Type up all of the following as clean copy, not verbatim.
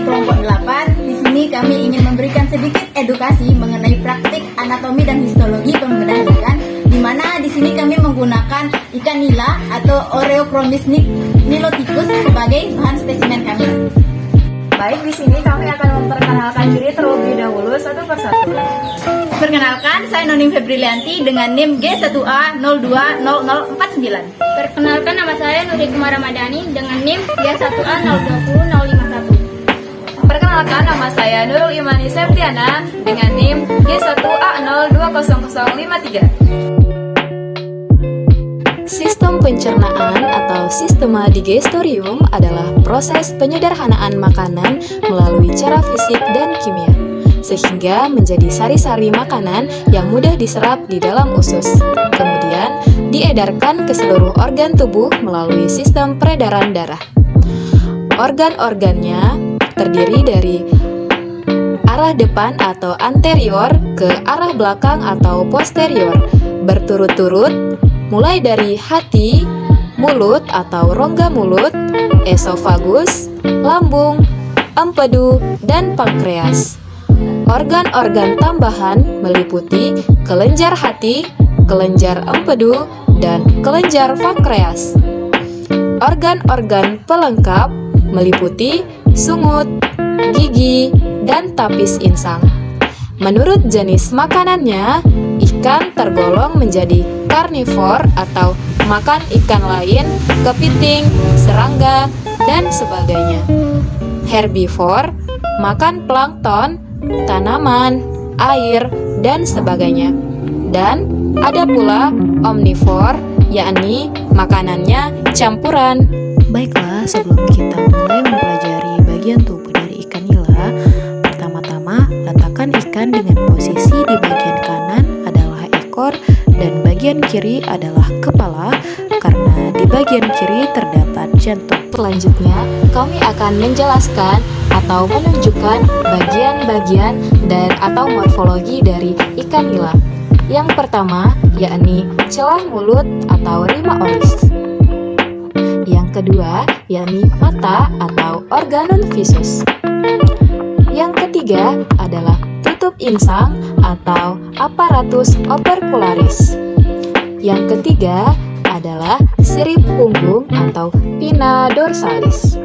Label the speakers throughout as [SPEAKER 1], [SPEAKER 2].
[SPEAKER 1] kelompok 8. Di sini kami ingin memberikan sedikit edukasi mengenai praktik anatomi dan histologi pembedahan ikan, di mana di sini kami menggunakan ikan nila atau Oreochromis niloticus sebagai bahan spesimen kami.
[SPEAKER 2] Baik, di sini kami akan memperkenalkan diri terlebih dahulu satu persatu.
[SPEAKER 1] Perkenalkan, saya Nonim Febrilianti dengan NIM G1A020049.
[SPEAKER 3] Perkenalkan, nama saya Nurhikmah Ramadhani dengan NIM G1A020051.
[SPEAKER 2] Perkenalkan, nama saya Nurul Imani Septiana dengan NIM G1A020053.
[SPEAKER 4] Sistem pencernaan atau sistema digestorium adalah proses penyederhanaan makanan melalui cara fisik dan kimia, sehingga menjadi sari-sari makanan yang mudah diserap di dalam usus. Kemudian, diedarkan ke seluruh organ tubuh melalui sistem peredaran darah. Organ-organnya terdiri dari arah depan atau anterior ke arah belakang atau posterior, berturut-turut mulai dari hati, mulut atau rongga mulut, esofagus, lambung, empedu, dan pankreas. Organ-organ tambahan meliputi kelenjar hati, kelenjar empedu, dan kelenjar pankreas. Organ-organ pelengkap meliputi sungut, gigi, dan tapis insang. Menurut jenis makanannya, ikan tergolong menjadi karnivor atau makan ikan lain, kepiting, serangga, dan sebagainya. Herbivor, makan plankton, tanaman, air, dan sebagainya. Dan ada pula omnivor, yakni makanannya campuran.
[SPEAKER 5] Baiklah, sebelum kita mulai mempelajari bagian tubuh dari ikan nila, pertama-tama letakkan ikan dengan posisi di bagian kanan adalah ekor dan bagian kiri adalah kepala, karena di bagian kiri terdapat jantung.
[SPEAKER 4] Selanjutnya, kami akan menjelaskan atau menunjukkan bagian-bagian dan atau morfologi dari ikan nila. Yang pertama, yakni celah mulut atau rima oris. Yang kedua, yakni mata atau organum visus. Yang ketiga adalah tutup insang atau apparatus opercularis. Yang ketiga adalah sirip punggung atau pinna dorsalis.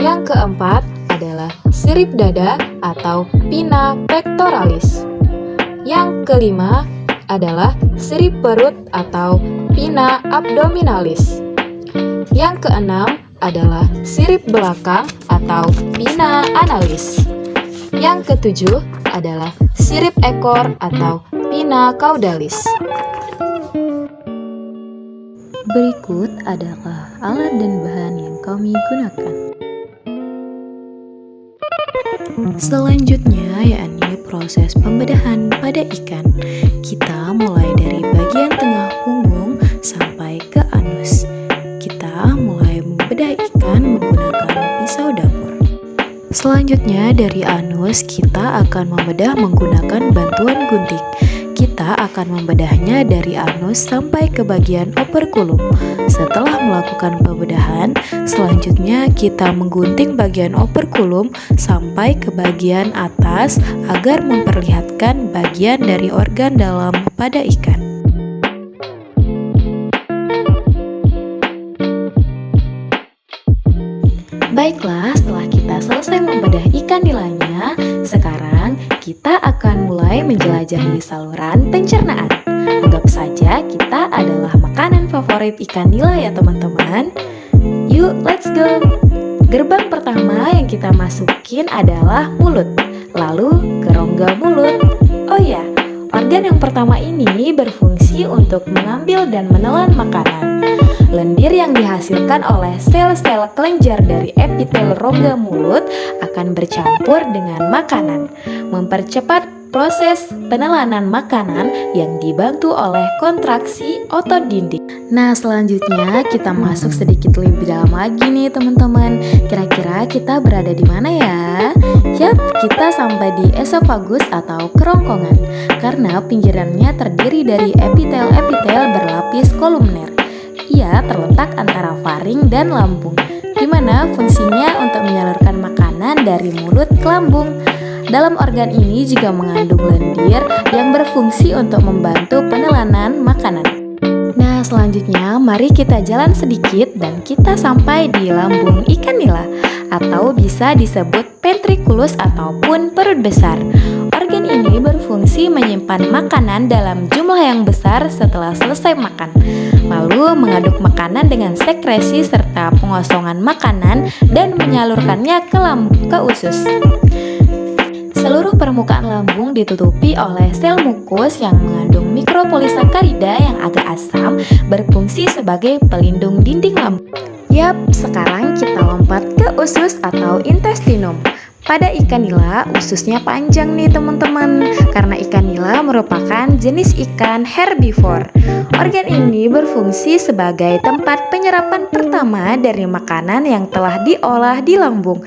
[SPEAKER 4] Yang keempat adalah sirip dada atau pinna pectoralis. Yang kelima adalah sirip perut atau pinna abdominalis. Yang keenam adalah sirip belakang atau pinna analis. Yang ketujuh adalah sirip ekor atau pinna caudalis.
[SPEAKER 5] Berikut adalah alat dan bahan yang kami gunakan. Selanjutnya yakni proses pembedahan pada ikan. Kita mulai dari bagian tengah punggung sampai ke anus. Kita mulai membedah ikan menggunakan pisau dapur. Selanjutnya dari anus kita akan membedah menggunakan bantuan gunting. Kita akan membedahnya dari anus sampai ke bagian operculum. Setelah melakukan pembedahan, selanjutnya kita menggunting bagian operculum sampai ke bagian atas agar memperlihatkan bagian dari organ dalam pada ikan. Baiklah, setelah kita selesai membedah ikan nilanya, sekarang kita akan mulai menjelajahi saluran pencernaan. Anggap saja kita adalah makanan favorit ikan nila ya teman-teman. Yuk, let's go! Gerbang pertama yang kita masukin adalah mulut, lalu ke rongga mulut. Oh ya, organ yang pertama ini berfungsi untuk mengambil dan menelan makanan. Lendir yang dihasilkan oleh sel-sel kelenjar dari epitel rongga mulut akan bercampur dengan makanan, mempercepat proses penelanan makanan yang dibantu oleh kontraksi otot dinding. Nah, selanjutnya kita masuk sedikit lebih dalam lagi nih teman-teman. Kira-kira kita berada di mana ya? Yap, kita sampai di esofagus atau kerongkongan, karena pinggirannya terdiri dari epitel-epitel berlapis kolumner. Ia terletak antara faring dan lambung. di mana fungsinya untuk menyalurkan makanan dari mulut ke lambung. Dalam organ ini juga mengandung lendir yang berfungsi untuk membantu penelanan makanan. Nah, selanjutnya mari kita jalan sedikit dan kita sampai di lambung ikan nila atau bisa disebut ventriculus ataupun perut besar. Organ ini berfungsi menyimpan makanan dalam jumlah yang besar setelah selesai makan, lalu mengaduk makanan dengan sekresi serta pengosongan makanan dan menyalurkannya ke usus. Seluruh permukaan lambung ditutupi oleh sel mukus yang mengandung mikropolisakarida yang agak asam, berfungsi sebagai pelindung dinding lambung. Yap, sekarang kita lompat ke usus atau intestinum. Pada ikan nila, ususnya panjang nih teman-teman, karena ikan nila merupakan jenis ikan herbivore. Organ ini berfungsi sebagai tempat penyerapan pertama dari makanan yang telah diolah di lambung,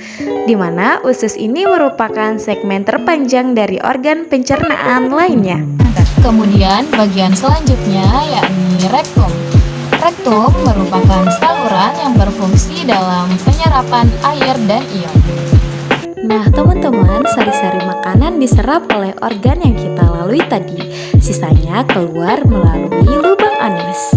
[SPEAKER 5] di mana usus ini merupakan segmen terpanjang dari organ pencernaan lainnya.
[SPEAKER 4] Kemudian bagian selanjutnya yakni rektum. Rektum merupakan saluran yang berfungsi dalam penyerapan air dan ion.
[SPEAKER 5] Nah teman-teman, sari-sari makanan diserap oleh organ yang kita lalui tadi. Sisanya keluar melalui lubang anus.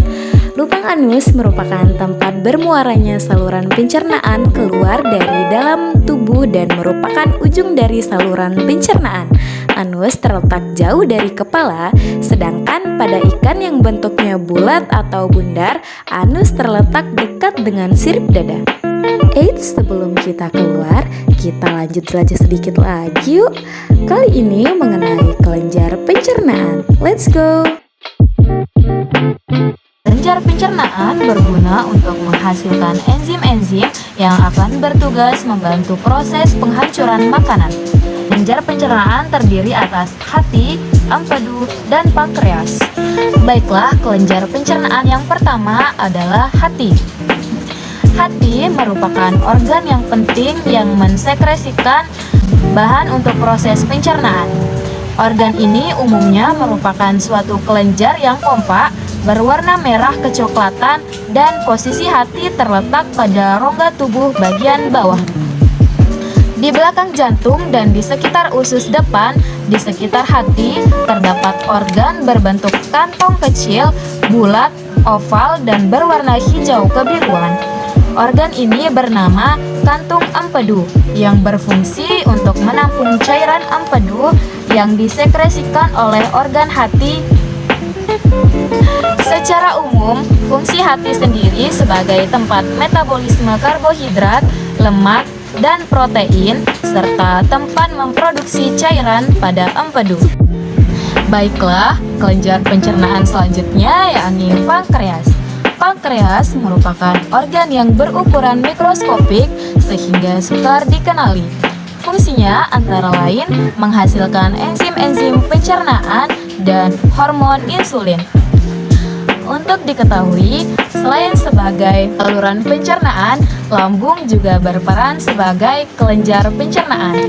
[SPEAKER 5] Lubang anus merupakan tempat bermuaranya saluran pencernaan keluar dari dalam tubuh dan merupakan ujung dari saluran pencernaan. Anus terletak jauh dari kepala, sedangkan pada ikan yang bentuknya bulat atau bundar, anus terletak dekat dengan sirip dada. Eits, sebelum kita keluar, kita lanjut belajar sedikit lagi yuk. Kali ini mengenai kelenjar pencernaan. Let's go!
[SPEAKER 4] Kelenjar pencernaan berguna untuk menghasilkan enzim-enzim yang akan bertugas membantu proses penghancuran makanan. Kelenjar pencernaan terdiri atas hati, empedu, dan pankreas. Baiklah, kelenjar pencernaan yang pertama adalah hati. Hati merupakan organ yang penting yang mensekresikan bahan untuk proses pencernaan. Organ ini umumnya merupakan suatu kelenjar yang kompak, berwarna merah kecoklatan, dan posisi hati terletak pada rongga tubuh bagian bawah. Di belakang jantung dan di sekitar usus depan, di sekitar hati, terdapat organ berbentuk kantong kecil, bulat, oval, dan berwarna hijau kebiruan. Organ ini bernama kantung empedu yang berfungsi untuk menampung cairan empedu yang disekresikan oleh organ hati. Secara umum, fungsi hati sendiri sebagai tempat metabolisme karbohidrat, lemak, dan protein, serta tempat memproduksi cairan pada empedu. Baiklah, kelenjar pencernaan selanjutnya yakni pankreas. Pankreas merupakan organ yang berukuran mikroskopik sehingga sukar dikenali. Fungsinya antara lain menghasilkan enzim-enzim pencernaan dan hormon insulin. Untuk diketahui, selain sebagai saluran pencernaan, lambung juga berperan sebagai kelenjar pencernaan.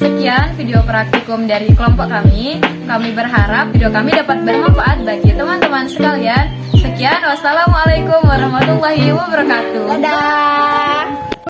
[SPEAKER 2] Sekian video praktikum dari kelompok kami. Kami berharap video kami dapat bermanfaat bagi teman-teman sekalian. Sekian, wassalamualaikum warahmatullahi wabarakatuh.
[SPEAKER 1] Dadah.